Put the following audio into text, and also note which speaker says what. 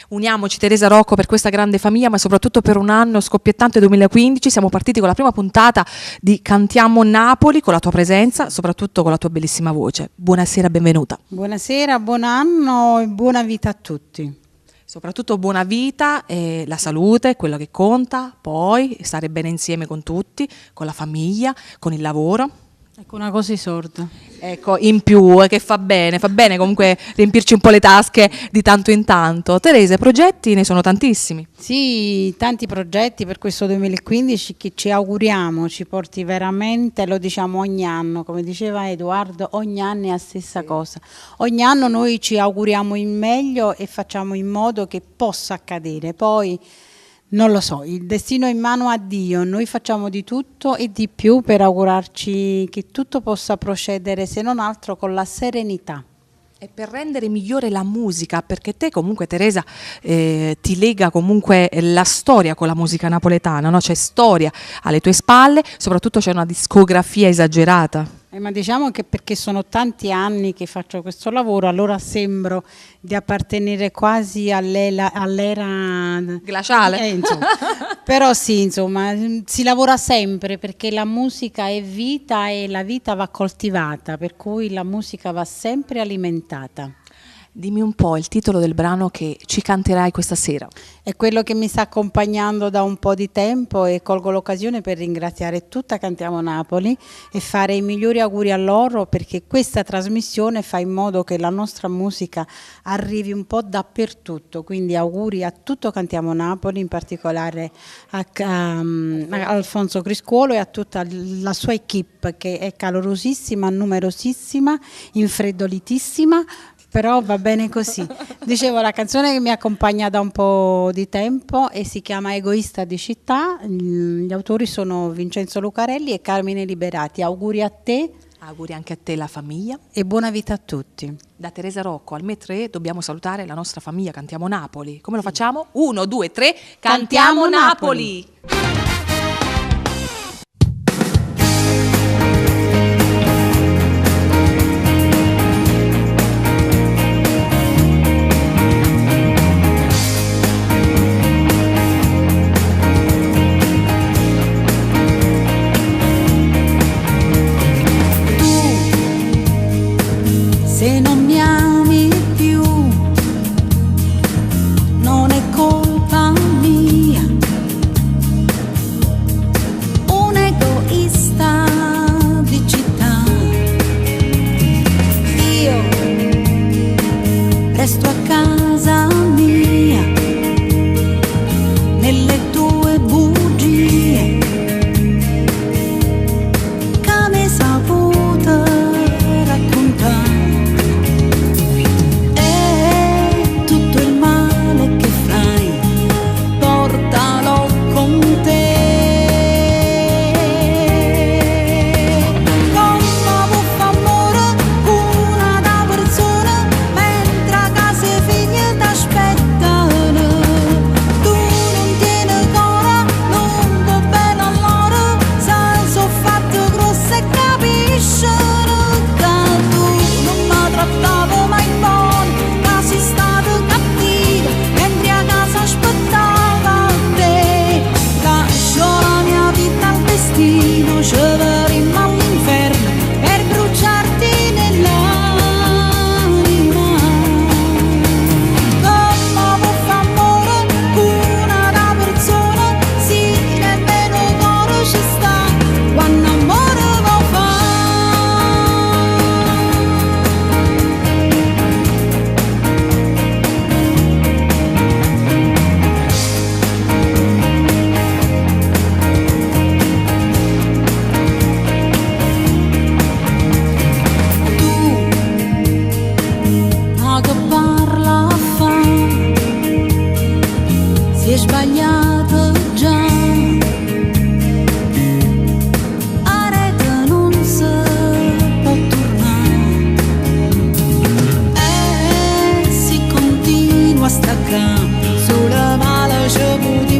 Speaker 1: Uniamoci Teresa Rocco per questa grande famiglia, ma soprattutto per un anno scoppiettante 2015. Siamo partiti con la prima puntata di Cantiamo Napoli, con la tua presenza, soprattutto con la tua bellissima voce. Buonasera, benvenuta.
Speaker 2: Buonasera, buon anno e buona vita a tutti.
Speaker 1: Soprattutto buona vita, la salute è quello che conta, poi stare bene insieme con tutti, con la famiglia, con il lavoro.
Speaker 2: Ecco, una cosa sorda.
Speaker 1: Ecco, in più, che fa bene comunque riempirci un po' le tasche di tanto in tanto. Teresa, i progetti ne sono tantissimi.
Speaker 2: Sì, tanti progetti per questo 2015 che ci auguriamo ci porti veramente, lo diciamo ogni anno, come diceva Edoardo, ogni anno è la stessa cosa. Ogni anno noi ci auguriamo il meglio e facciamo in modo che possa accadere. Poi non lo so, il destino è in mano a Dio, noi facciamo di tutto e di più per augurarci che tutto possa procedere, se non altro con la serenità.
Speaker 1: E per rendere migliore la musica, perché te comunque Teresa ti lega comunque la storia con la musica napoletana, no? C'è storia alle tue spalle, soprattutto c'è una discografia esagerata.
Speaker 2: Ma diciamo che perché sono tanti anni che faccio questo lavoro, allora sembro di appartenere quasi all'era
Speaker 1: glaciale.
Speaker 2: Insomma. Però sì, insomma, si lavora sempre perché la musica è vita e la vita va coltivata, per cui la musica va sempre alimentata.
Speaker 1: Dimmi un po' il titolo del brano che ci canterai questa sera.
Speaker 2: È quello che mi sta accompagnando da un po' di tempo e colgo l'occasione per ringraziare tutta Cantiamo Napoli e fare i migliori auguri a loro, perché questa trasmissione fa in modo che la nostra musica arrivi un po' dappertutto, quindi auguri a tutto Cantiamo Napoli, in particolare a Alfonso Criscuolo e a tutta la sua equipe che è calorosissima, numerosissima, infreddolitissima. Però va bene così. Dicevo, la canzone che mi accompagna da un po' di tempo e si chiama Egoista di città. Gli autori sono Vincenzo Lucarelli e Carmine Liberati. Auguri a te.
Speaker 1: Auguri anche a te e la famiglia.
Speaker 2: E buona vita a tutti.
Speaker 1: Da Teresa Rocco al Me3 dobbiamo salutare la nostra famiglia Cantiamo Napoli. Come lo facciamo? 1, 2, 3, Cantiamo Napoli!
Speaker 3: Se non mi ami più, non è colpa mia. Un egoista di città. Io resto a casa mia, nelle tue bugie, che mi saputo raccontare. Sulla mala je vous dis